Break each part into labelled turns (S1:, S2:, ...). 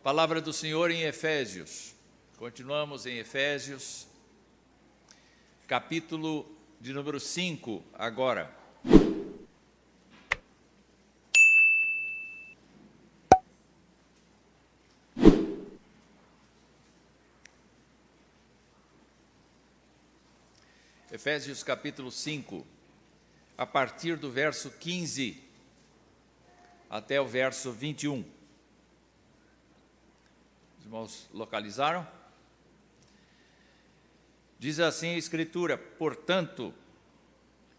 S1: Palavra do Senhor em Efésios. Continuamos em Efésios, capítulo de número 5, agora. Efésios capítulo 5, a partir do verso 15 até o verso 21. Os irmãos localizaram? Diz assim a Escritura: portanto,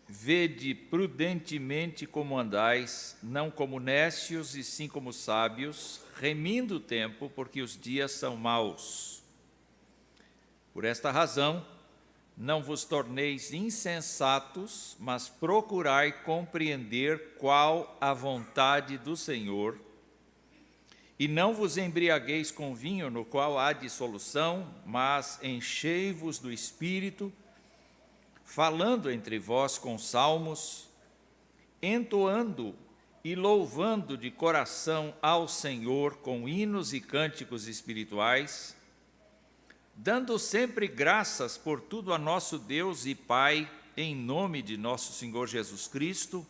S1: vede prudentemente como andais, não como nécios e sim como sábios, remindo o tempo, porque os dias são maus. Por esta razão, não vos torneis insensatos, mas procurai compreender qual a vontade do Senhor, e não vos embriagueis com vinho, no qual há dissolução, mas enchei-vos do Espírito, falando entre vós com salmos, entoando e louvando de coração ao Senhor com hinos e cânticos espirituais, dando sempre graças por tudo a nosso Deus e Pai, em nome de nosso Senhor Jesus Cristo,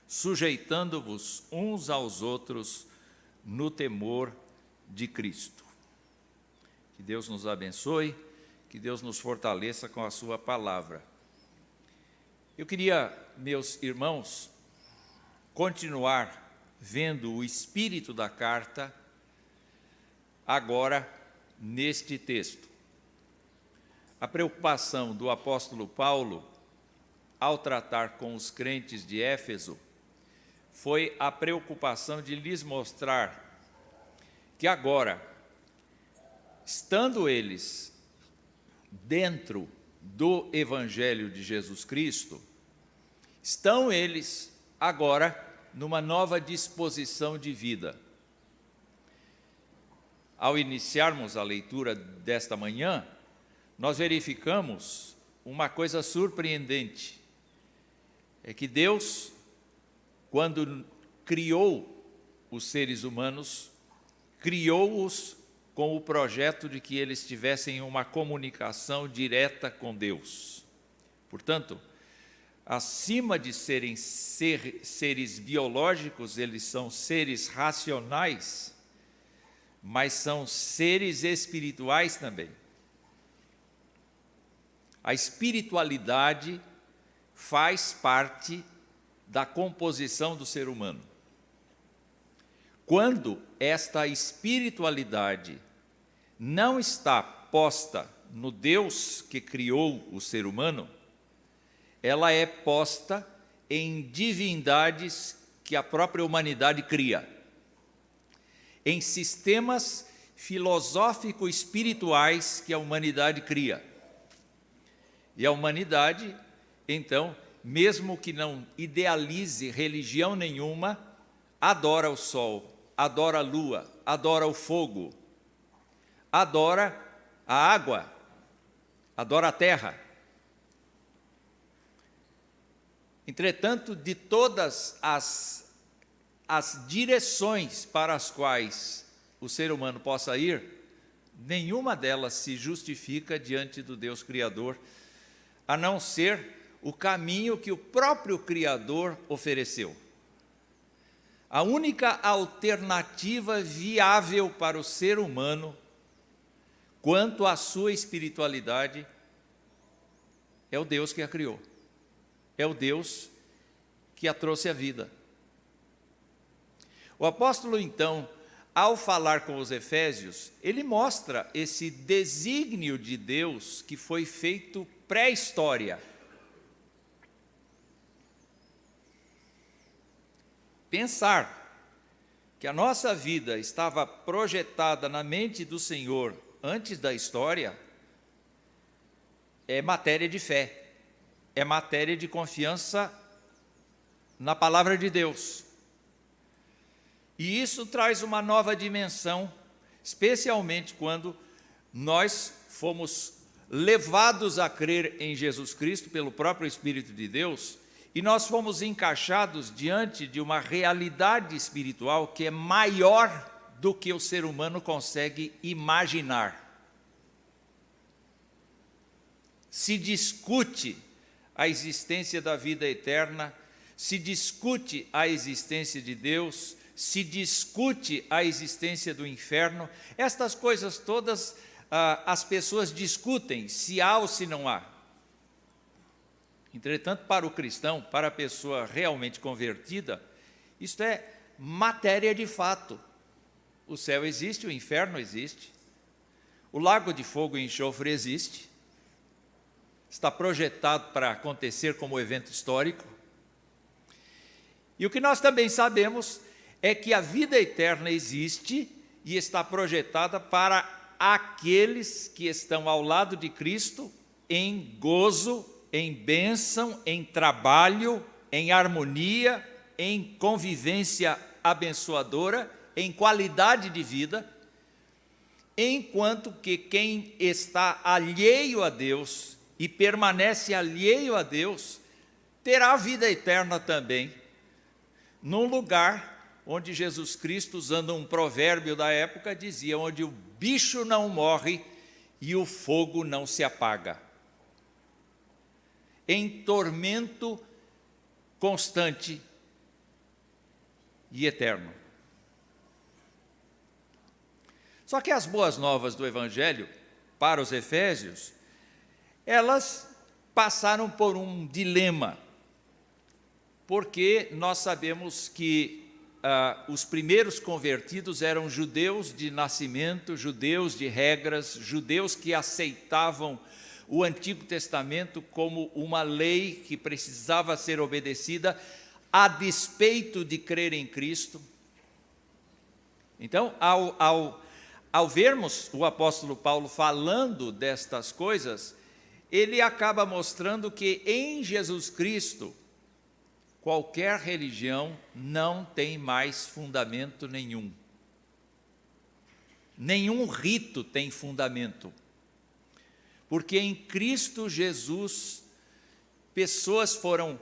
S1: sujeitando-vos uns aos outros no temor de Cristo. Que Deus nos abençoe, que Deus nos fortaleça com a sua palavra. Eu queria, meus irmãos, continuar vendo o espírito da carta agora neste texto. A preocupação do apóstolo Paulo, ao tratar com os crentes de Éfeso, foi a preocupação de lhes mostrar que agora, estando eles dentro do Evangelho de Jesus Cristo, estão eles agora numa nova disposição de vida. Ao iniciarmos a leitura desta manhã, nós verificamos uma coisa surpreendente. É que Deus, quando criou os seres humanos, criou-os com o projeto de que eles tivessem uma comunicação direta com Deus. Portanto, acima de serem seres biológicos, eles são seres racionais, mas são seres espirituais também. A espiritualidade faz parte da composição do ser humano. Quando esta espiritualidade não está posta no Deus que criou o ser humano, ela é posta em divindades que a própria humanidade cria, em sistemas filosófico-espirituais que a humanidade cria. E a humanidade, então, mesmo que não idealize religião nenhuma, adora o sol, adora a lua, adora o fogo, adora a água, adora a terra. Entretanto, de todas as direções para as quais o ser humano possa ir, nenhuma delas se justifica diante do Deus Criador, a não ser o caminho que o próprio Criador ofereceu. A única alternativa viável para o ser humano quanto à sua espiritualidade é o Deus que a criou. É o Deus que a trouxe à vida. O apóstolo, então, ao falar com os efésios, ele mostra esse desígnio de Deus que foi feito pré-história. Pensar que a nossa vida estava projetada na mente do Senhor antes da história é matéria de fé, é matéria de confiança na palavra de Deus. E isso traz uma nova dimensão, especialmente quando nós fomos levados a crer em Jesus Cristo pelo próprio Espírito de Deus, e nós fomos encaixados diante de uma realidade espiritual que é maior do que o ser humano consegue imaginar. Se discute a existência da vida eterna, se discute a existência de Deus, se discute a existência do inferno. Estas coisas todas as pessoas discutem, se há ou se não há. Entretanto, para o cristão, para a pessoa realmente convertida, isto é matéria de fato. O céu existe, o inferno existe, o lago de fogo e enxofre existe, está projetado para acontecer como evento histórico. E o que nós também sabemos é que a vida eterna existe e está projetada para aqueles que estão ao lado de Cristo em gozo, em bênção, em trabalho, em harmonia, em convivência abençoadora, em qualidade de vida, enquanto que quem está alheio a Deus e permanece alheio a Deus, terá vida eterna também, num lugar onde Jesus Cristo, usando um provérbio da época, dizia: onde o bicho não morre e o fogo não se apaga. Em tormento constante e eterno. Só que as boas novas do Evangelho, para os efésios, elas passaram por um dilema, porque nós sabemos que os primeiros convertidos eram judeus de nascimento, judeus de regras, judeus que aceitavam o Antigo Testamento como uma lei que precisava ser obedecida, a despeito de crer em Cristo. Então, ao vermos o apóstolo Paulo falando destas coisas, ele acaba mostrando que em Jesus Cristo, qualquer religião não tem mais fundamento nenhum. Nenhum rito tem fundamento. Porque em Cristo Jesus, pessoas foram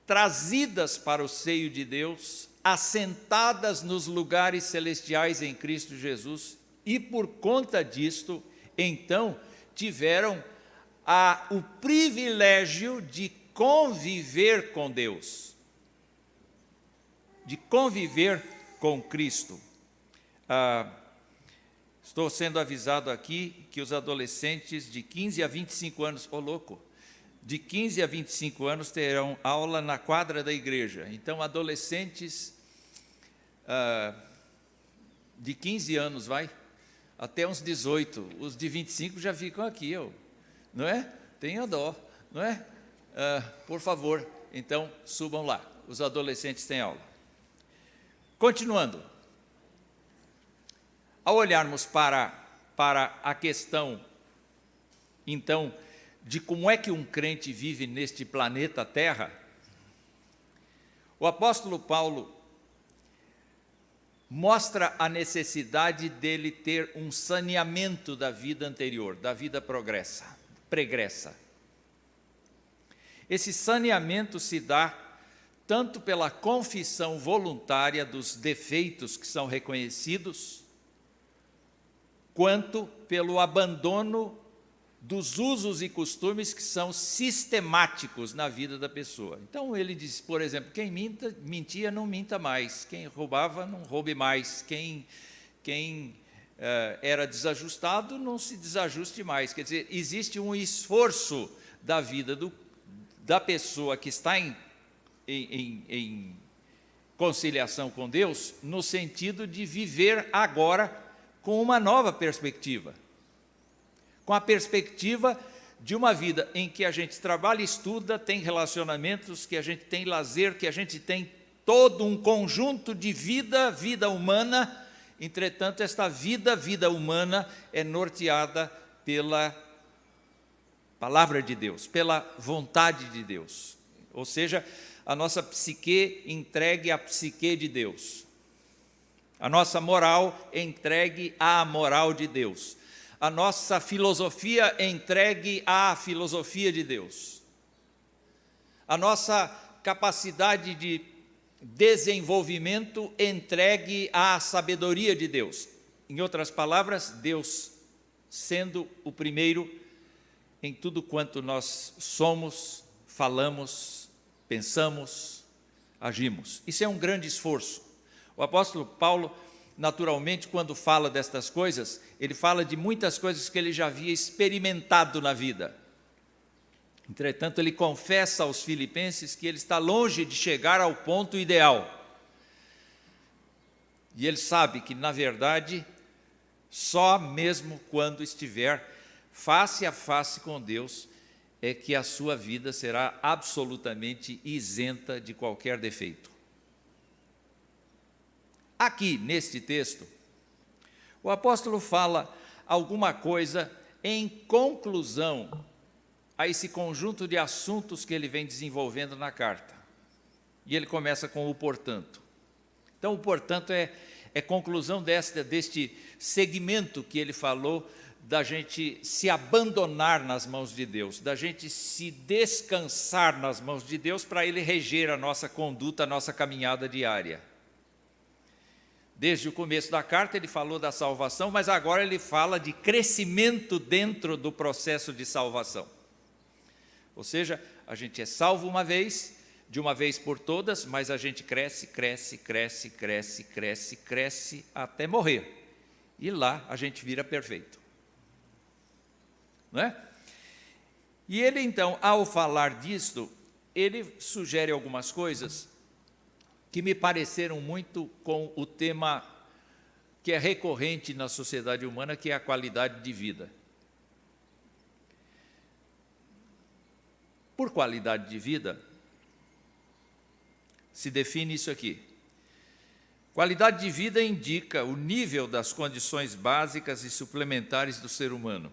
S1: trazidas para o seio de Deus, assentadas nos lugares celestiais em Cristo Jesus, e por conta disto, então, tiveram o privilégio de conviver com Deus, de conviver com Cristo. Estou sendo avisado aqui que os adolescentes de 15 a 25 anos, de 15 a 25 anos terão aula na quadra da igreja. Então, adolescentes de 15 anos, até uns 18, os de 25 já ficam aqui, não é? Tenha dó, não é? Por favor, então, subam lá, os adolescentes têm aula. Continuando, ao olharmos para a questão, então, de como é que um crente vive neste planeta Terra, o apóstolo Paulo mostra a necessidade dele ter um saneamento da vida anterior, da vida pregressa. Esse saneamento se dá tanto pela confissão voluntária dos defeitos que são reconhecidos, quanto pelo abandono dos usos e costumes que são sistemáticos na vida da pessoa. Então ele diz, por exemplo, quem mentia não minta mais, quem roubava não roube mais, quem era desajustado não se desajuste mais. Quer dizer, existe um esforço da vida da pessoa que está em conciliação com Deus, no sentido de viver agora com uma nova perspectiva, com a perspectiva de uma vida em que a gente trabalha, estuda, tem relacionamentos, que a gente tem lazer, que a gente tem todo um conjunto de vida humana. Entretanto, esta vida humana é norteada pela palavra de Deus, pela vontade de Deus. Ou seja, a nossa psique entregue à psique de Deus. A nossa moral entregue à moral de Deus. A nossa filosofia entregue à filosofia de Deus. A nossa capacidade de desenvolvimento entregue à sabedoria de Deus. Em outras palavras, Deus sendo o primeiro em tudo quanto nós somos, falamos, pensamos, agimos. Isso é um grande esforço. O apóstolo Paulo, naturalmente, quando fala destas coisas, ele fala de muitas coisas que ele já havia experimentado na vida. Entretanto, ele confessa aos filipenses que ele está longe de chegar ao ponto ideal. E ele sabe que, na verdade, só mesmo quando estiver face a face com Deus é que a sua vida será absolutamente isenta de qualquer defeito. Aqui, neste texto, o apóstolo fala alguma coisa em conclusão a esse conjunto de assuntos que ele vem desenvolvendo na carta. E ele começa com o portanto. Então, o portanto é conclusão deste segmento que ele falou, da gente se abandonar nas mãos de Deus, da gente se descansar nas mãos de Deus para Ele reger a nossa conduta, a nossa caminhada diária. Desde o começo da carta ele falou da salvação, mas agora ele fala de crescimento dentro do processo de salvação. Ou seja, a gente é salvo uma vez, de uma vez por todas, mas a gente cresce até morrer. E lá a gente vira perfeito. Não é? E ele então, ao falar disto, ele sugere algumas coisas que me pareceram muito com o tema que é recorrente na sociedade humana, que é a qualidade de vida. Por qualidade de vida, se define isso aqui. Qualidade de vida indica o nível das condições básicas e suplementares do ser humano.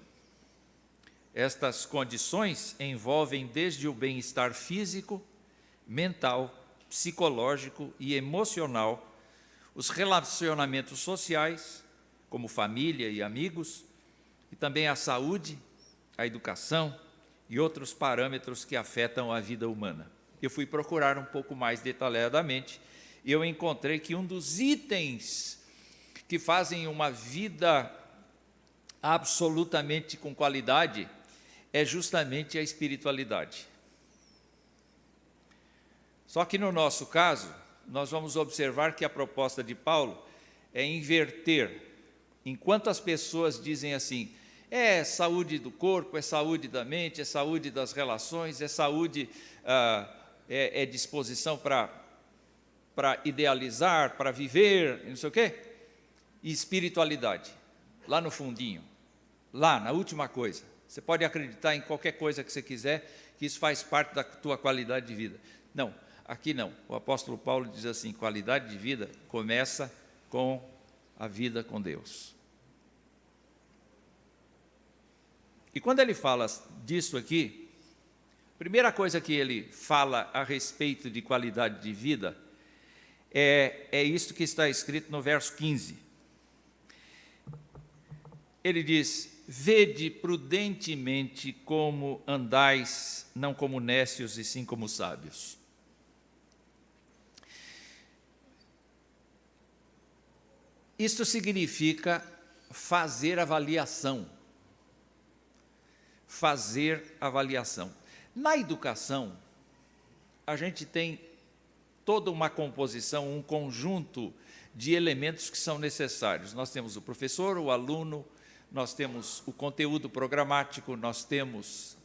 S1: Estas condições envolvem desde o bem-estar físico, mental, psicológico e emocional, os relacionamentos sociais, como família e amigos, e também a saúde, a educação e outros parâmetros que afetam a vida humana. Eu fui procurar um pouco mais detalhadamente e eu encontrei que um dos itens que fazem uma vida absolutamente com qualidade é justamente a espiritualidade. Só que no nosso caso, nós vamos observar que a proposta de Paulo é inverter. Enquanto as pessoas dizem assim, é saúde do corpo, é saúde da mente, é saúde das relações, é saúde, é disposição para idealizar, para viver, não sei o quê, e espiritualidade, lá no fundinho, lá na última coisa. Você pode acreditar em qualquer coisa que você quiser, que isso faz parte da tua qualidade de vida. Não, aqui não. O apóstolo Paulo diz assim, qualidade de vida começa com a vida com Deus. E quando ele fala disso aqui, a primeira coisa que ele fala a respeito de qualidade de vida é isto que está escrito no verso 15. Ele diz, vede prudentemente como andais, não como nécios e sim como sábios. Isto significa fazer avaliação. Fazer avaliação. Na educação, a gente tem toda uma composição, um conjunto de elementos que são necessários. Nós temos o professor, o aluno, nós temos o conteúdo programático, nós temos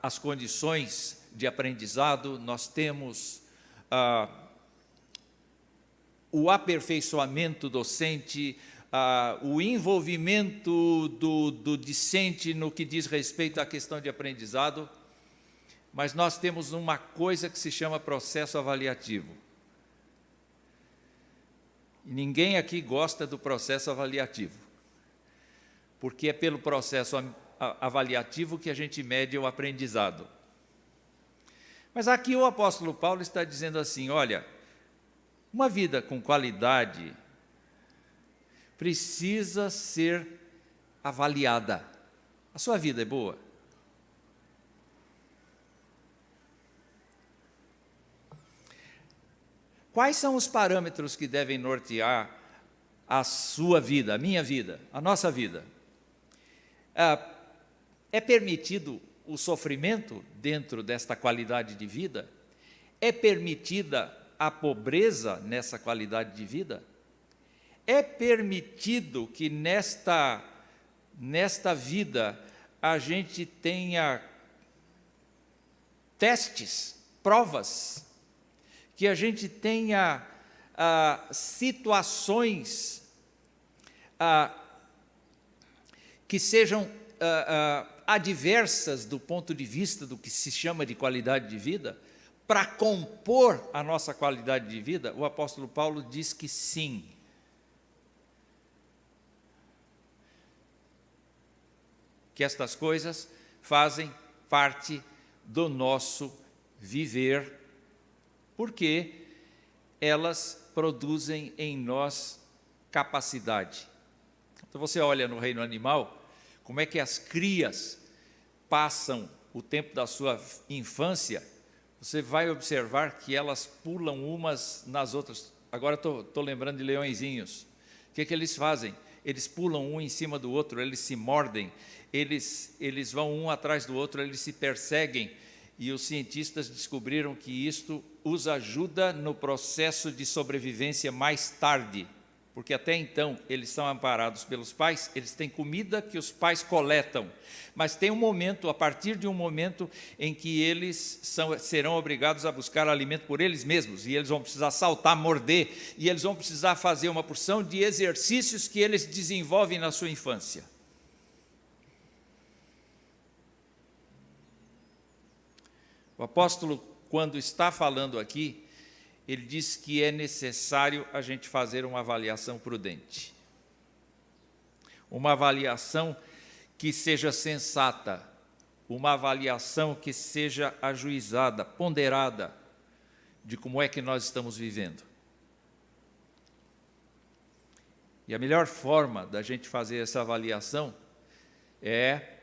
S1: as condições de aprendizado, nós temos o aperfeiçoamento docente, o envolvimento do discente no que diz respeito à questão de aprendizado, mas nós temos uma coisa que se chama processo avaliativo. E ninguém aqui gosta do processo avaliativo, porque é pelo processo avaliativo que a gente mede o aprendizado. Mas aqui o apóstolo Paulo está dizendo assim, olha, uma vida com qualidade precisa ser avaliada. A sua vida é boa? Quais são os parâmetros que devem nortear a sua vida, a minha vida, a nossa vida? É permitido o sofrimento dentro desta qualidade de vida? É permitida a pobreza nessa qualidade de vida? É permitido que nesta vida a gente tenha testes, provas, que a gente tenha situações que sejam adversas do ponto de vista do que se chama de qualidade de vida, para compor a nossa qualidade de vida? O apóstolo Paulo diz que sim. Que estas coisas fazem parte do nosso viver, porque elas produzem em nós capacidade. Então você olha no reino animal, como é que as crias passam o tempo da sua infância, você vai observar que elas pulam umas nas outras. Agora estou lembrando de leõezinhos. O que eles fazem? Eles pulam um em cima do outro, eles se mordem, eles vão um atrás do outro, eles se perseguem, e os cientistas descobriram que isto os ajuda no processo de sobrevivência mais tarde, porque até então eles são amparados pelos pais, eles têm comida que os pais coletam, mas tem um momento, a partir de um momento, em que eles serão obrigados a buscar alimento por eles mesmos, e eles vão precisar saltar, morder, e eles vão precisar fazer uma porção de exercícios que eles desenvolvem na sua infância. O apóstolo, quando está falando aqui, ele diz que é necessário a gente fazer uma avaliação prudente. Uma avaliação que seja sensata, uma avaliação que seja ajuizada, ponderada, de como é que nós estamos vivendo. E a melhor forma da gente fazer essa avaliação é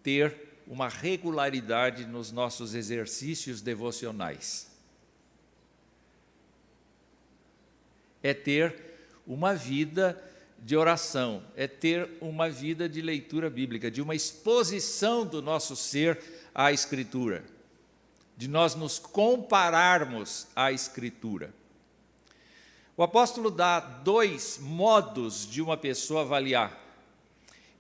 S1: ter uma regularidade nos nossos exercícios devocionais. É ter uma vida de oração, é ter uma vida de leitura bíblica, de uma exposição do nosso ser à Escritura, de nós nos compararmos à Escritura. O apóstolo dá 2 modos de uma pessoa avaliar.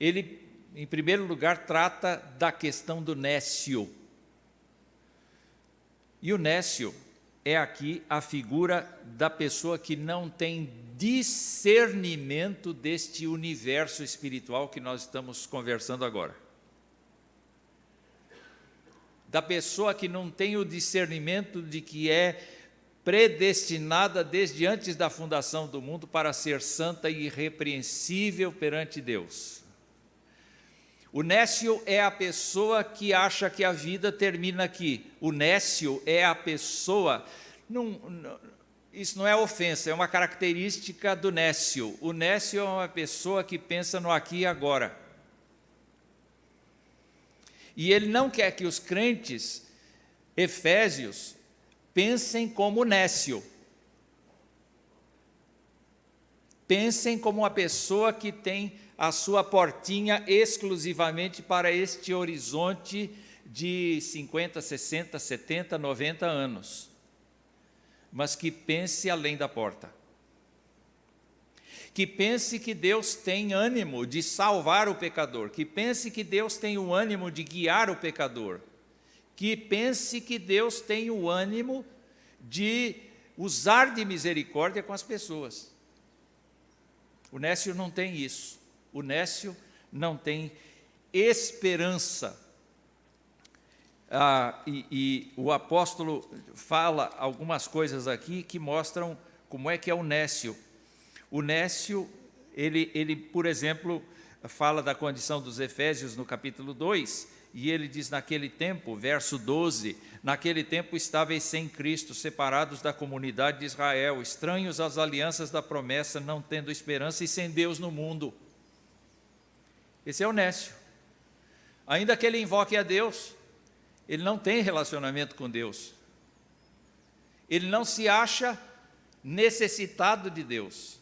S1: Ele, em primeiro lugar, trata da questão do nécio. E o nécio é aqui a figura da pessoa que não tem discernimento deste universo espiritual que nós estamos conversando agora. Da pessoa que não tem o discernimento de que é predestinada desde antes da fundação do mundo para ser santa e irrepreensível perante Deus. O nécio é a pessoa que acha que a vida termina aqui. O nécio é a pessoa... isso não é ofensa, é uma característica do nécio. O nécio é uma pessoa que pensa no aqui e agora. E ele não quer que os crentes efésios pensem como nécio. Pensem como uma pessoa que tem a sua portinha exclusivamente para este horizonte de 50, 60, 70, 90 anos. Mas que pense além da porta. Que pense que Deus tem ânimo de salvar o pecador. Que pense que Deus tem o ânimo de guiar o pecador. Que pense que Deus tem o ânimo de usar de misericórdia com as pessoas. O nécio não tem isso. O nécio não tem esperança. E o apóstolo fala algumas coisas aqui que mostram como é que é o nécio. O nécio, ele, por exemplo, fala da condição dos efésios no capítulo 2, e ele diz naquele tempo, verso 12, naquele tempo estáveis sem Cristo, separados da comunidade de Israel, estranhos às alianças da promessa, não tendo esperança e sem Deus no mundo. Esse é o nécio. Ainda que ele invoque a Deus, ele não tem relacionamento com Deus. Ele não se acha necessitado de Deus.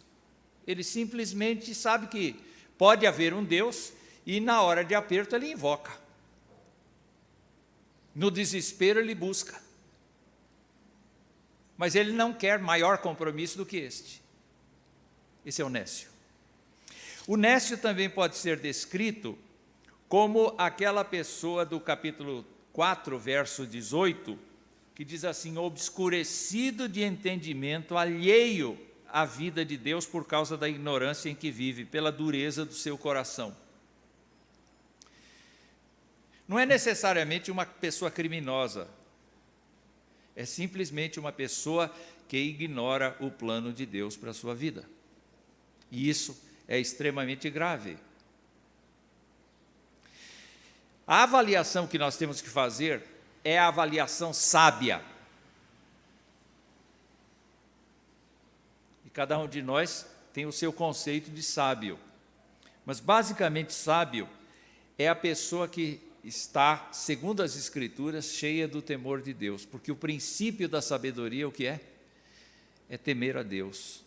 S1: Ele simplesmente sabe que pode haver um Deus e na hora de aperto ele invoca. No desespero ele busca. Mas ele não quer maior compromisso do que este. Esse é o nécio. O nécio também pode ser descrito como aquela pessoa do capítulo 4, verso 18, que diz assim: obscurecido de entendimento, alheio à vida de Deus por causa da ignorância em que vive, pela dureza do seu coração. Não é necessariamente uma pessoa criminosa, é simplesmente uma pessoa que ignora o plano de Deus para a sua vida. E isso é extremamente grave. A avaliação que nós temos que fazer é a avaliação sábia. E cada um de nós tem o seu conceito de sábio. Mas basicamente sábio é a pessoa que está, segundo as Escrituras, cheia do temor de Deus. Porque o princípio da sabedoria, o que é? É temer a Deus.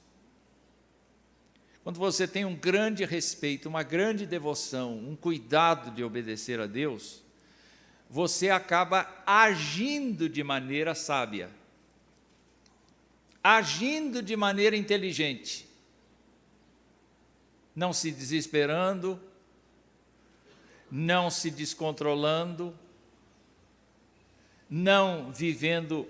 S1: Quando você tem um grande respeito, uma grande devoção, um cuidado de obedecer a Deus, você acaba agindo de maneira sábia, agindo de maneira inteligente, não se desesperando, não se descontrolando, não vivendo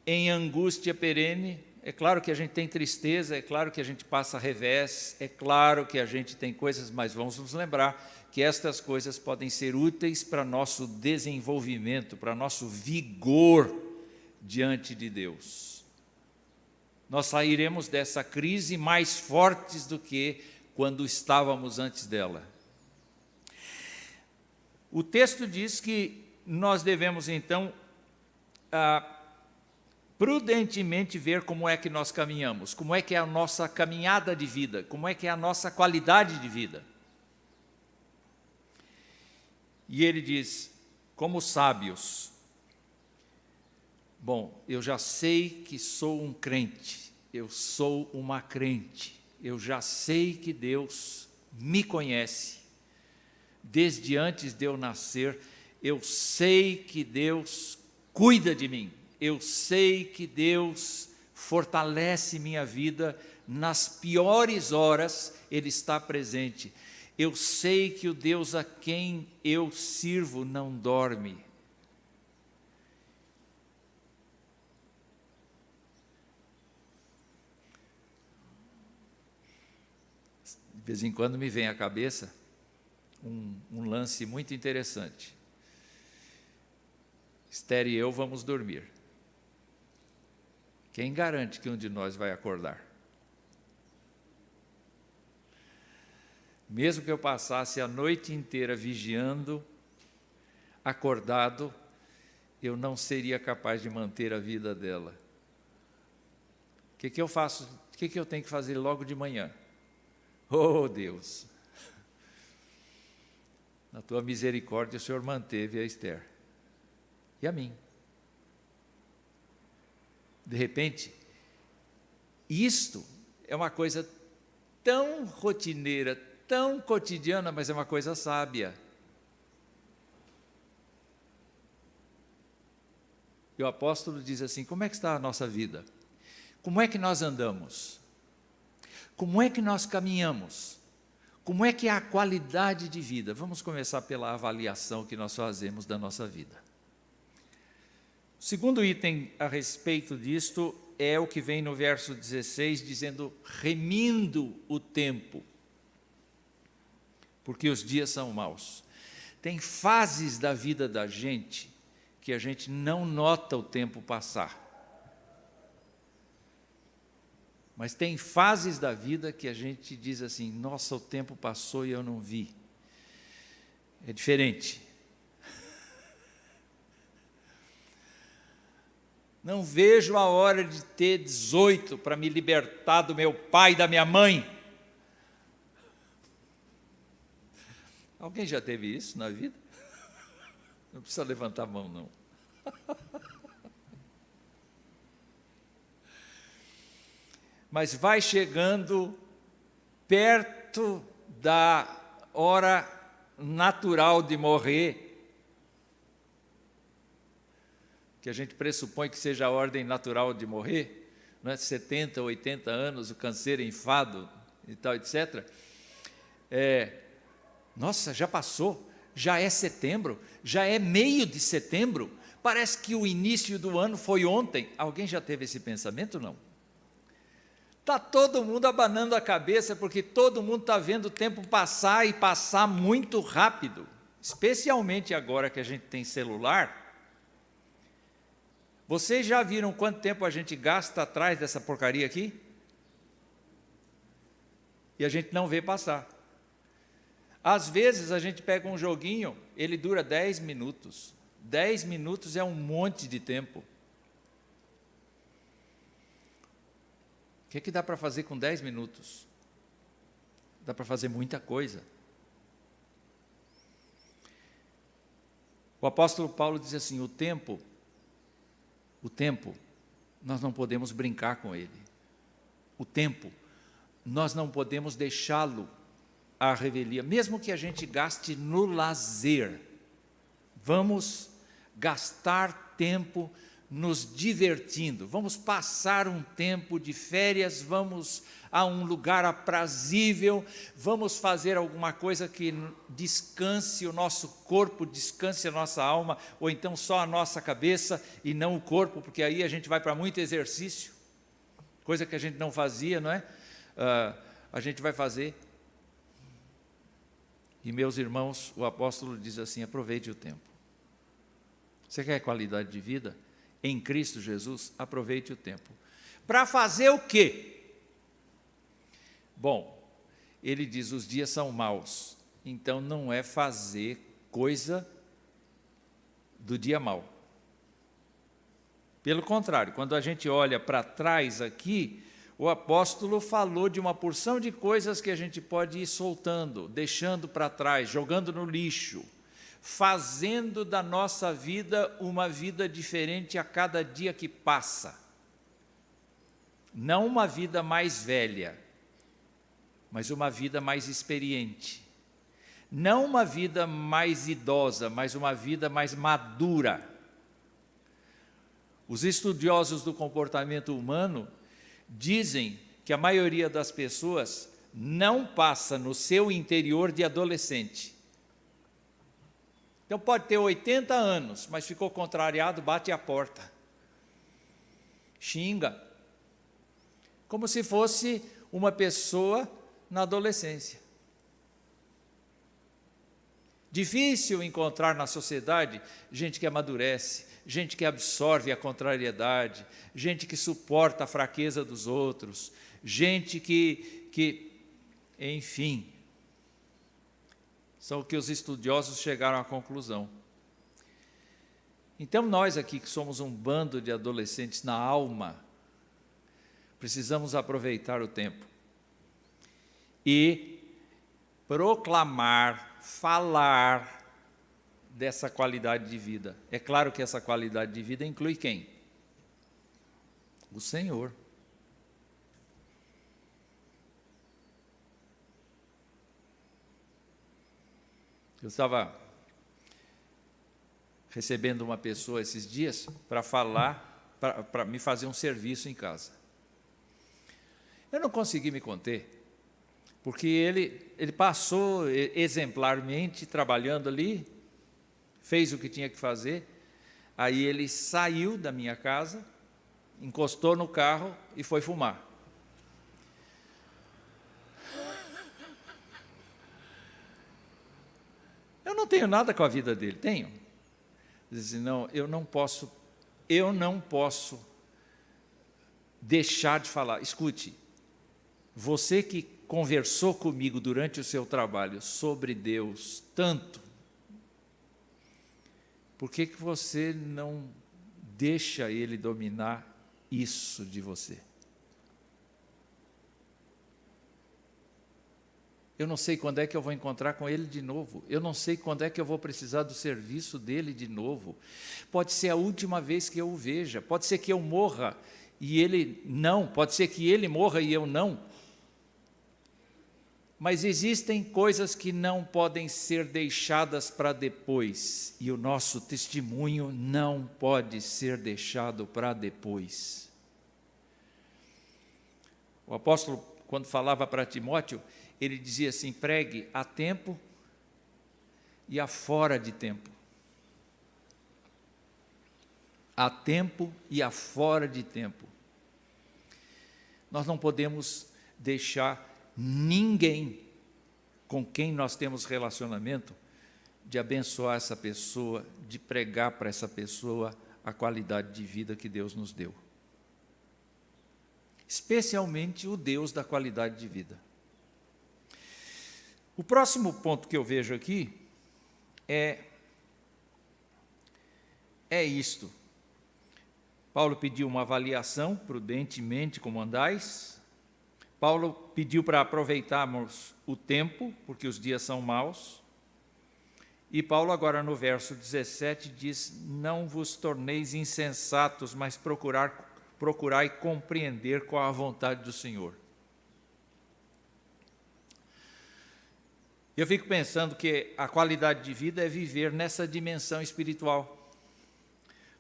S1: em angústia perene. É claro que a gente tem tristeza, é claro que a gente passa revés, é claro que a gente tem coisas, mas vamos nos lembrar que estas coisas podem ser úteis para nosso desenvolvimento, para nosso vigor diante de Deus. Nós sairemos dessa crise mais fortes do que quando estávamos antes dela. O texto diz que nós devemos, então, prudentemente ver como é que nós caminhamos, como é que é a nossa caminhada de vida, como é que é a nossa qualidade de vida. E ele diz, como sábios, bom, eu já sei que sou um crente, eu sou uma crente, eu já sei que Deus me conhece, desde antes de eu nascer, eu sei que Deus cuida de mim, eu sei que Deus fortalece minha vida, nas piores horas Ele está presente. Eu sei que o Deus a quem eu sirvo não dorme. De vez em quando me vem à cabeça um lance muito interessante. Esther e eu vamos dormir. Quem garante que um de nós vai acordar? Mesmo que eu passasse a noite inteira vigiando, acordado, eu não seria capaz de manter a vida dela. O que eu faço? O que eu tenho que fazer logo de manhã? Oh, Deus! Na tua misericórdia, o Senhor manteve a Esther e a mim. De repente, isto é uma coisa tão rotineira, tão cotidiana, mas é uma coisa sábia. E o apóstolo diz assim: como é que está a nossa vida? Como é que nós andamos? Como é que nós caminhamos? Como é que é a qualidade de vida? Vamos começar pela avaliação que nós fazemos da nossa vida. O segundo item a respeito disto é o que vem no verso 16, dizendo, remindo o tempo, porque os dias são maus. Tem fases da vida da gente que a gente não nota o tempo passar. Mas tem fases da vida que a gente diz assim, nossa, o tempo passou e eu não vi. É diferente. Não vejo a hora de ter 18 para me libertar do meu pai e da minha mãe. Alguém já teve isso na vida? Não precisa levantar a mão, não. mas vai chegando perto da hora natural de morrer, que a gente pressupõe que seja a ordem natural de morrer, não é? 70, 80 anos, o canseiro enfado e tal, etc. Nossa, já passou, já é setembro, já é meio de setembro, parece que o início do ano foi ontem. Alguém já teve esse pensamento, não? Está todo mundo abanando a cabeça, porque todo mundo está vendo o tempo passar e passar muito rápido, especialmente agora que a gente tem celular. Vocês já viram quanto tempo a gente gasta atrás dessa porcaria aqui? E a gente não vê passar. Às vezes a gente pega um joguinho, ele dura 10 minutos. 10 minutos é um monte de tempo. O que dá para fazer com 10 minutos? Dá para fazer muita coisa. O apóstolo Paulo diz assim, o tempo, nós não podemos brincar com ele. O tempo, nós não podemos deixá-lo à revelia, mesmo que a gente gaste no lazer. Vamos gastar tempo nos divertindo, vamos passar um tempo de férias, vamos a um lugar aprazível, vamos fazer alguma coisa que descanse o nosso corpo, descanse a nossa alma, ou então só a nossa cabeça e não o corpo, porque aí a gente vai para muito exercício, coisa que a gente não fazia, não é? A gente vai fazer. E meus irmãos, o apóstolo diz assim, aproveite o tempo. Você quer qualidade de vida? Em Cristo Jesus, aproveite o tempo. Para fazer o quê? Bom, ele diz, os dias são maus, então não é fazer coisa do dia mau. Pelo contrário, quando a gente olha para trás aqui, o apóstolo falou de uma porção de coisas que a gente pode ir soltando, deixando para trás, jogando no lixo, fazendo da nossa vida uma vida diferente a cada dia que passa. Não uma vida mais velha, mas uma vida mais experiente. Não uma vida mais idosa, mas uma vida mais madura. Os estudiosos do comportamento humano dizem que a maioria das pessoas não passa no seu interior de adolescente. Então pode ter 80 anos, mas ficou contrariado, bate a porta, xinga, como se fosse uma pessoa na adolescência. Difícil encontrar na sociedade gente que amadurece, gente que absorve a contrariedade, gente que suporta a fraqueza dos outros, gente que enfim, são o que os estudiosos chegaram à conclusão. Então nós aqui que somos um bando de adolescentes na alma, precisamos aproveitar o tempo e proclamar, falar dessa qualidade de vida. É claro que essa qualidade de vida inclui quem? O Senhor. Eu estava recebendo uma pessoa esses dias para falar, para me fazer um serviço em casa. Eu não consegui me conter, porque ele passou exemplarmente trabalhando ali, fez o que tinha que fazer, aí ele saiu da minha casa, encostou no carro e foi fumar. Eu não tenho nada com a vida dele, tenho? Diz assim, não, eu não posso deixar de falar. Escute, você que conversou comigo durante o seu trabalho sobre Deus tanto, por que você não deixa Ele dominar isso de você? Eu não sei quando é que eu vou encontrar com Ele de novo. Eu não sei quando é que eu vou precisar do serviço dEle de novo. Pode ser a última vez que eu o veja. Pode ser que eu morra e ele não, pode ser que ele morra e eu não. Mas existem coisas que não podem ser deixadas para depois, e o nosso testemunho não pode ser deixado para depois. O apóstolo, quando falava para Timóteo, ele dizia assim: pregue a tempo e a fora de tempo. A tempo e a fora de tempo. Nós não podemos deixar ninguém com quem nós temos relacionamento de abençoar essa pessoa, de pregar para essa pessoa a qualidade de vida que Deus nos deu. Especialmente o Deus da qualidade de vida. O próximo ponto que eu vejo aqui é isto. Paulo pediu uma avaliação, prudentemente como andais. Paulo pediu para aproveitarmos o tempo, porque os dias são maus. E Paulo agora no verso 17 diz: não vos torneis insensatos, mas procurai compreender qual a vontade do Senhor. Eu fico pensando que a qualidade de vida é viver nessa dimensão espiritual,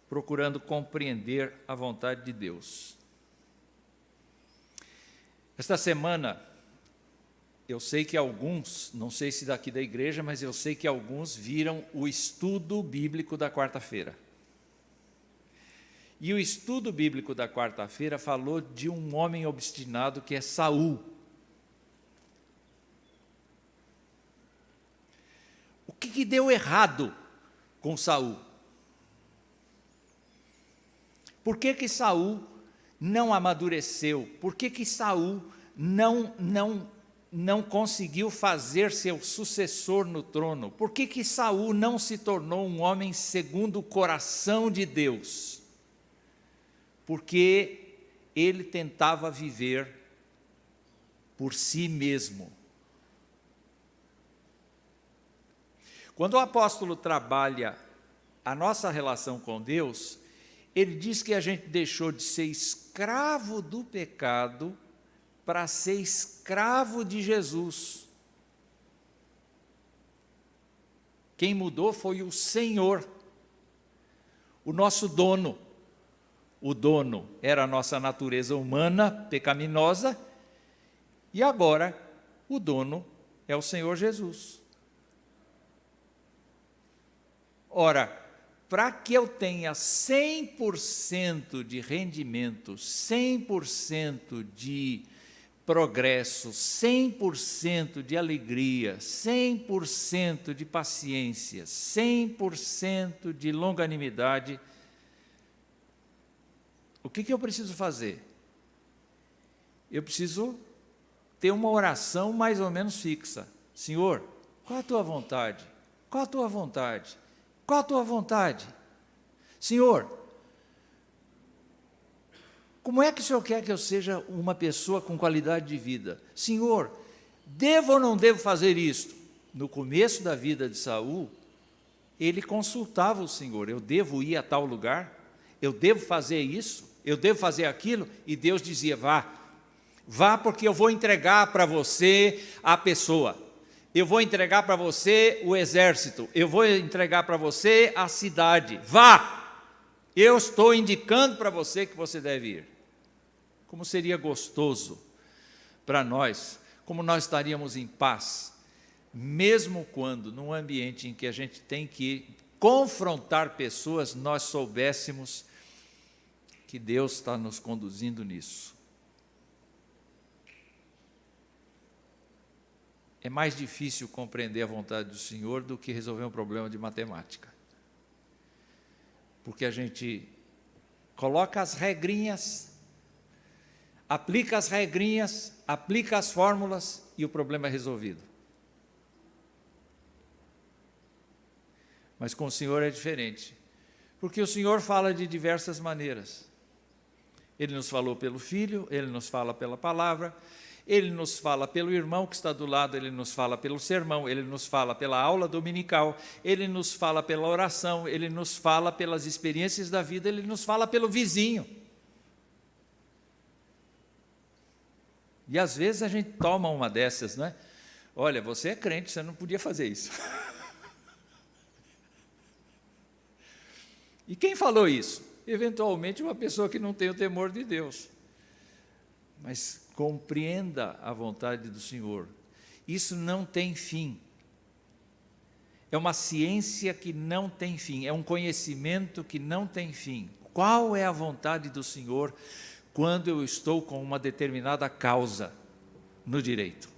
S1: procurando compreender a vontade de Deus. Esta semana, eu sei que alguns, não sei se daqui da igreja, mas eu sei que alguns viram o estudo bíblico da quarta-feira. E o estudo bíblico da quarta-feira falou de um homem obstinado que é Saul. O que deu errado com Saul? Por que Saul não amadureceu? Por que Saul não conseguiu fazer seu sucessor no trono? Por que Saul não se tornou um homem segundo o coração de Deus? Porque ele tentava viver por si mesmo. Quando o apóstolo trabalha a nossa relação com Deus, ele diz que a gente deixou de ser escravo do pecado para ser escravo de Jesus. Quem mudou foi o Senhor, o nosso dono. O dono era a nossa natureza humana, pecaminosa, e agora o dono é o Senhor Jesus. Ora, para que eu tenha 100% de rendimento, 100% de progresso, 100% de alegria, 100% de paciência, 100% de longanimidade, o que eu preciso fazer? Eu preciso ter uma oração mais ou menos fixa. Senhor, qual a tua vontade? Qual a tua vontade? Qual a tua vontade? Senhor, como é que o Senhor quer que eu seja uma pessoa com qualidade de vida? Senhor, devo ou não devo fazer isto? No começo da vida de Saul, ele consultava o Senhor: eu devo ir a tal lugar? Eu devo fazer isso? Eu devo fazer aquilo? E Deus dizia: vá porque eu vou entregar para você a pessoa. Eu vou entregar para você o exército, eu vou entregar para você a cidade. Vá! Eu estou indicando para você que você deve ir. Como seria gostoso para nós, como nós estaríamos em paz, mesmo quando, num ambiente em que a gente tem que confrontar pessoas, nós soubéssemos que Deus está nos conduzindo nisso. É mais difícil compreender a vontade do Senhor do que resolver um problema de matemática. Porque a gente coloca as regrinhas, aplica as regrinhas, aplica as fórmulas e o problema é resolvido. Mas com o Senhor é diferente, porque o Senhor fala de diversas maneiras. Ele nos falou pelo Filho, Ele nos fala pela palavra, Ele nos fala pelo irmão que está do lado, Ele nos fala pelo sermão, Ele nos fala pela aula dominical, Ele nos fala pela oração, Ele nos fala pelas experiências da vida, Ele nos fala pelo vizinho. E às vezes a gente toma uma dessas, não é? Olha, você é crente, você não podia fazer isso. E quem falou isso? Eventualmente uma pessoa que não tem o temor de Deus. Mas compreenda a vontade do Senhor. Isso não tem fim. É uma ciência que não tem fim, é um conhecimento que não tem fim. Qual é a vontade do Senhor quando eu estou com uma determinada causa no direito?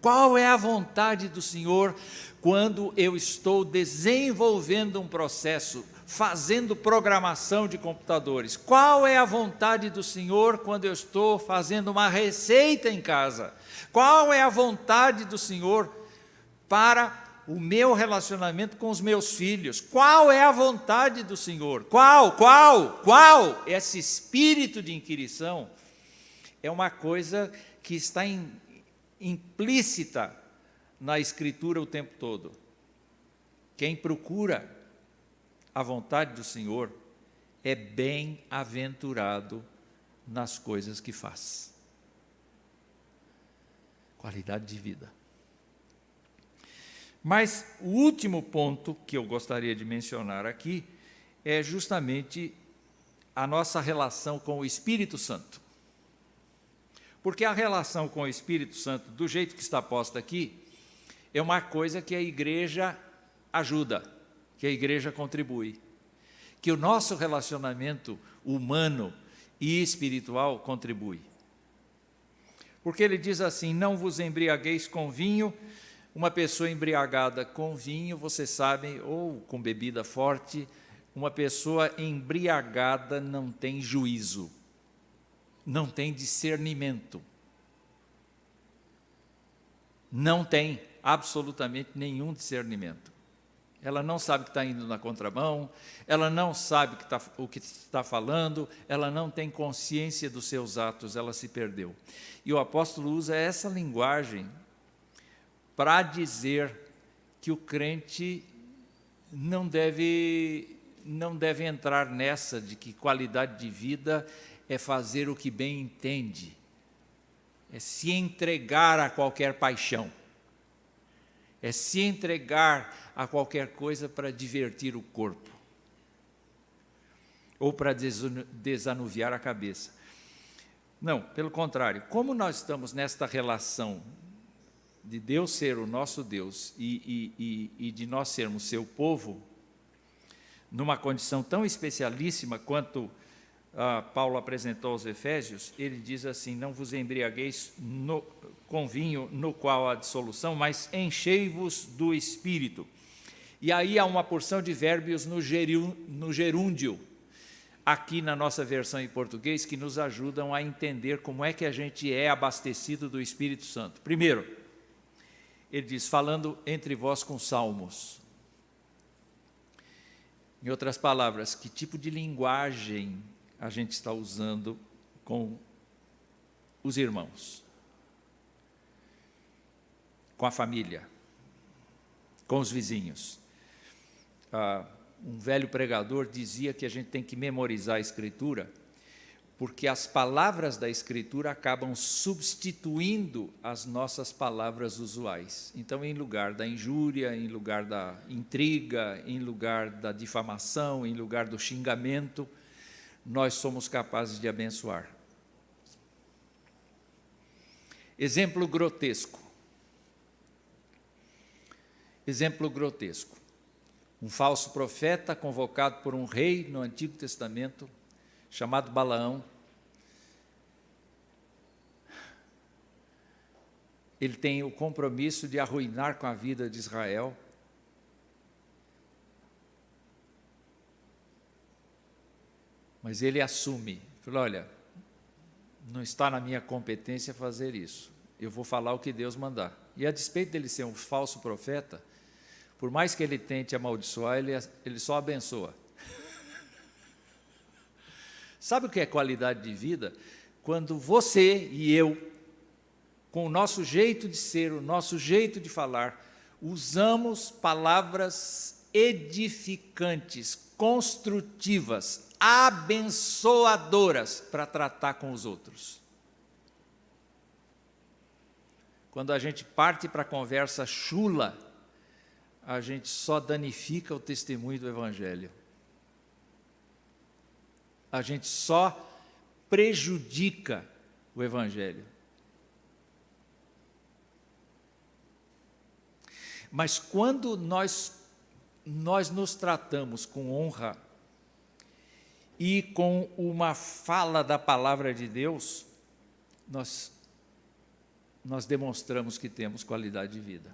S1: Qual é a vontade do Senhor quando eu estou desenvolvendo um processo, fazendo programação de computadores? Qual é a vontade do Senhor quando eu estou fazendo uma receita em casa? Qual é a vontade do Senhor para o meu relacionamento com os meus filhos? Qual é a vontade do Senhor? Qual? Esse espírito de inquirição é uma coisa que está implícita na Escritura o tempo todo. Quem procura a vontade do Senhor é bem-aventurado nas coisas que faz. Qualidade de vida. Mas o último ponto que eu gostaria de mencionar aqui é justamente a nossa relação com o Espírito Santo. Porque a relação com o Espírito Santo, do jeito que está posta aqui, é uma coisa que a igreja ajuda, que a igreja contribui. Que o nosso relacionamento humano e espiritual contribui. Porque ele diz assim: não vos embriagueis com vinho. Uma pessoa embriagada com vinho, vocês sabem, ou com bebida forte, uma pessoa embriagada não tem juízo, não tem discernimento, não tem absolutamente nenhum discernimento. Ela não sabe que está indo na contramão, ela não sabe o que está falando, ela não tem consciência dos seus atos, ela se perdeu. E o apóstolo usa essa linguagem para dizer que o crente não deve entrar nessa de que qualidade de vida é fazer o que bem entende, é se entregar a qualquer paixão, é se entregar a qualquer coisa para divertir o corpo, ou para desanuviar a cabeça. Não, pelo contrário, como nós estamos nesta relação de Deus ser o nosso Deus e de nós sermos seu povo, numa condição tão especialíssima quanto Paulo apresentou aos Efésios, ele diz assim: não vos embriagueis com vinho no qual há dissolução, mas enchei-vos do Espírito. E aí há uma porção de verbos no gerúndio, aqui na nossa versão em português, que nos ajudam a entender como é que a gente é abastecido do Espírito Santo. Primeiro, ele diz: falando entre vós com salmos. Em outras palavras, que tipo de linguagem a gente está usando com os irmãos, com a família, com os vizinhos? Um velho pregador dizia que a gente tem que memorizar a Escritura, porque as palavras da Escritura acabam substituindo as nossas palavras usuais. Então, em lugar da injúria, em lugar da intriga, em lugar da difamação, em lugar do xingamento, nós somos capazes de abençoar. Exemplo grotesco. Exemplo grotesco. Um falso profeta convocado por um rei no Antigo Testamento, chamado Balaão. Ele tem o compromisso de arruinar com a vida de Israel. Mas ele assume, falou: olha, não está na minha competência fazer isso, eu vou falar o que Deus mandar. E a despeito dele ser um falso profeta, por mais que ele tente amaldiçoar, ele só abençoa. Sabe o que é qualidade de vida? Quando você e eu, com o nosso jeito de ser, o nosso jeito de falar, usamos palavras edificantes, construtivas, abençoadoras para tratar com os outros. quando a gente parte para a conversa chula, a gente só danifica o testemunho do Evangelho. A gente só prejudica o Evangelho. Mas quando nós nos tratamos com honra e com uma fala da palavra de Deus, nós demonstramos que temos qualidade de vida.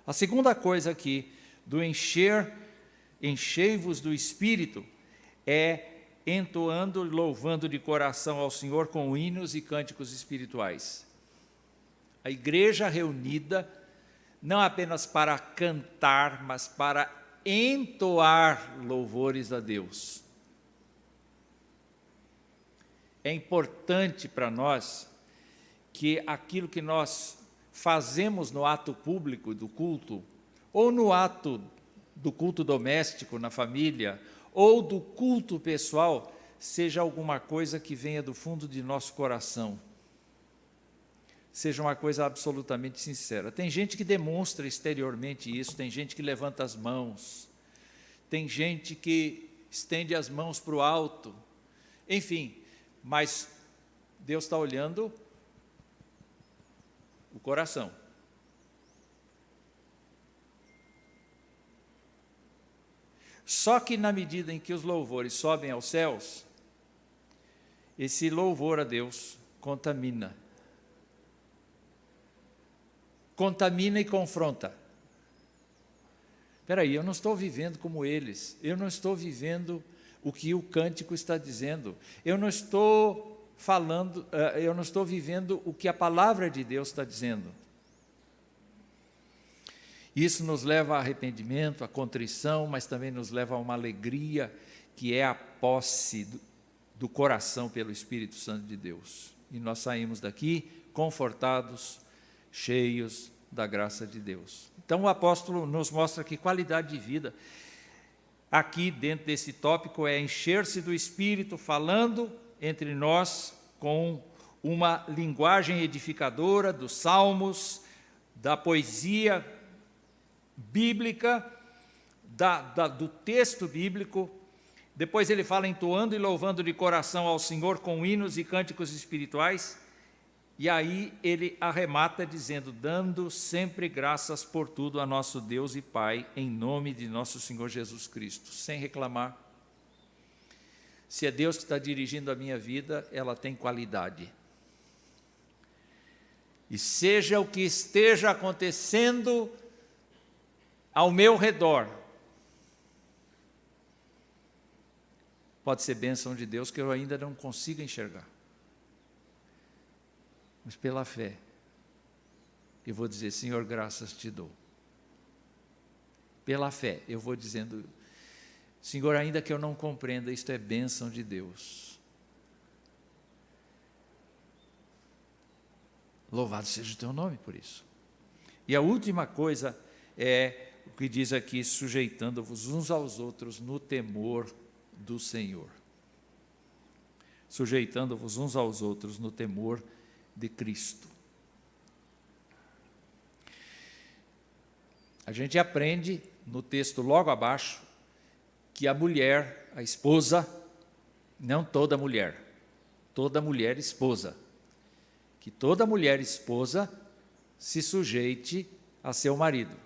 S1: A segunda coisa aqui, do enchei-vos do Espírito, é entoando e louvando de coração ao Senhor com hinos e cânticos espirituais. A igreja reunida, não apenas para cantar, mas para entoar louvores a Deus. É importante para nós que aquilo que nós fazemos no ato público do culto, ou no ato do culto doméstico na família, ou do culto pessoal, seja alguma coisa que venha do fundo de nosso coração. Seja uma coisa absolutamente sincera. Tem gente que demonstra exteriormente isso, tem gente que levanta as mãos, tem gente que estende as mãos para o alto, enfim, mas Deus está olhando o coração. Só que na medida em que os louvores sobem aos céus, esse louvor a Deus contamina. Contamina e confronta. Espera aí, eu não estou vivendo como eles, eu não estou vivendo o que o cântico está dizendo, eu não estou vivendo o que a palavra de Deus está dizendo. Isso nos leva a arrependimento, a contrição, mas também nos leva a uma alegria, que é a posse do coração pelo Espírito Santo de Deus. E nós saímos daqui confortados, cheios da graça de Deus. Então o apóstolo nos mostra que qualidade de vida, aqui dentro desse tópico, é encher-se do Espírito, falando entre nós com uma linguagem edificadora dos salmos, da poesia bíblica, do texto bíblico. Depois ele fala entoando e louvando de coração ao Senhor com hinos e cânticos espirituais. E aí ele arremata dizendo, dando sempre graças por tudo a nosso Deus e Pai, em nome de nosso Senhor Jesus Cristo, sem reclamar. Se é Deus que está dirigindo a minha vida, ela tem qualidade. E seja o que esteja acontecendo ao meu redor, pode ser bênção de Deus que eu ainda não consigo enxergar. Mas pela fé, eu vou dizer, Senhor, graças te dou. Pela fé, eu vou dizendo, Senhor, ainda que eu não compreenda, isto é bênção de Deus. Louvado seja o teu nome por isso. E a última coisa é o que diz aqui, sujeitando-vos uns aos outros no temor do Senhor. Sujeitando-vos uns aos outros no temor de Cristo. A gente aprende no texto logo abaixo que a mulher, a esposa, não toda mulher esposa, que toda mulher esposa se sujeite a seu marido.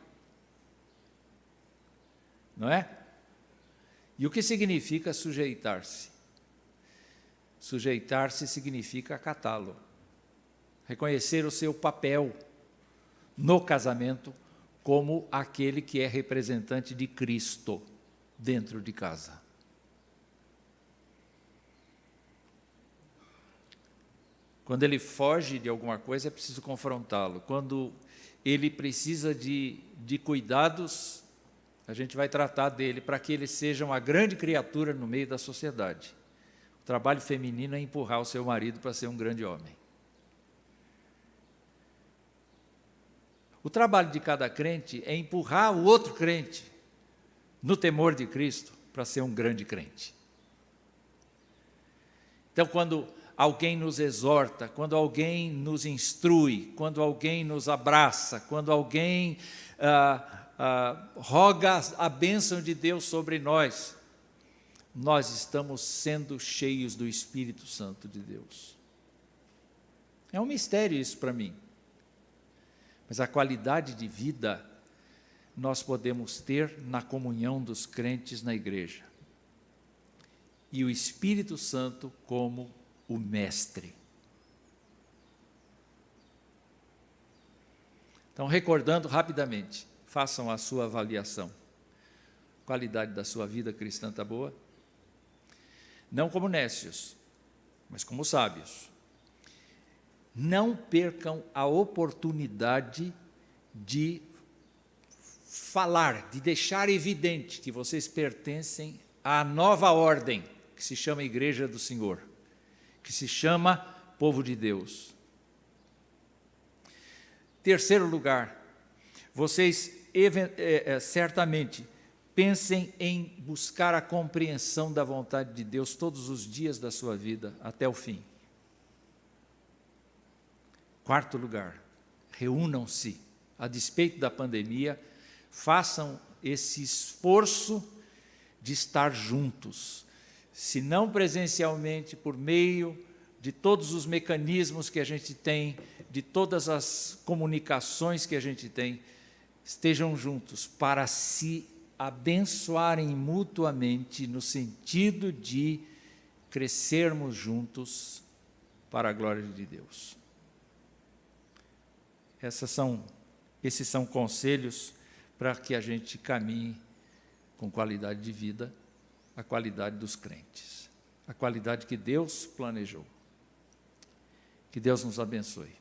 S1: Não é? E o que significa sujeitar-se? Sujeitar-se significa acatá-lo. Reconhecer o seu papel no casamento como aquele que é representante de Cristo dentro de casa. Quando ele foge de alguma coisa, é preciso confrontá-lo. Quando ele precisa de cuidados, a gente vai tratar dele para que ele seja uma grande criatura no meio da sociedade. O trabalho feminino é empurrar o seu marido para ser um grande homem. O trabalho de cada crente é empurrar o outro crente no temor de Cristo para ser um grande crente. Então, quando alguém nos exorta, quando alguém nos instrui, quando alguém nos abraça, quando alguém roga a bênção de Deus sobre nós, nós estamos sendo cheios do Espírito Santo de Deus. É um mistério isso para mim. Mas a qualidade de vida nós podemos ter na comunhão dos crentes na igreja. E o Espírito Santo como o mestre. Então, recordando rapidamente, façam a sua avaliação. A qualidade da sua vida cristã está boa? Não como nécios, mas como sábios. Não percam a oportunidade de falar, de deixar evidente que vocês pertencem à nova ordem, que se chama Igreja do Senhor, que se chama povo de Deus. Terceiro lugar, vocês certamente pensem em buscar a compreensão da vontade de Deus todos os dias da sua vida, até o fim. Quarto lugar, reúnam-se, a despeito da pandemia, façam esse esforço de estar juntos, se não presencialmente, por meio de todos os mecanismos que a gente tem, de todas as comunicações que a gente tem, estejam juntos para se abençoarem mutuamente no sentido de crescermos juntos para a glória de Deus. Esses são conselhos para que a gente caminhe com qualidade de vida, a qualidade dos crentes, a qualidade que Deus planejou. Que Deus nos abençoe.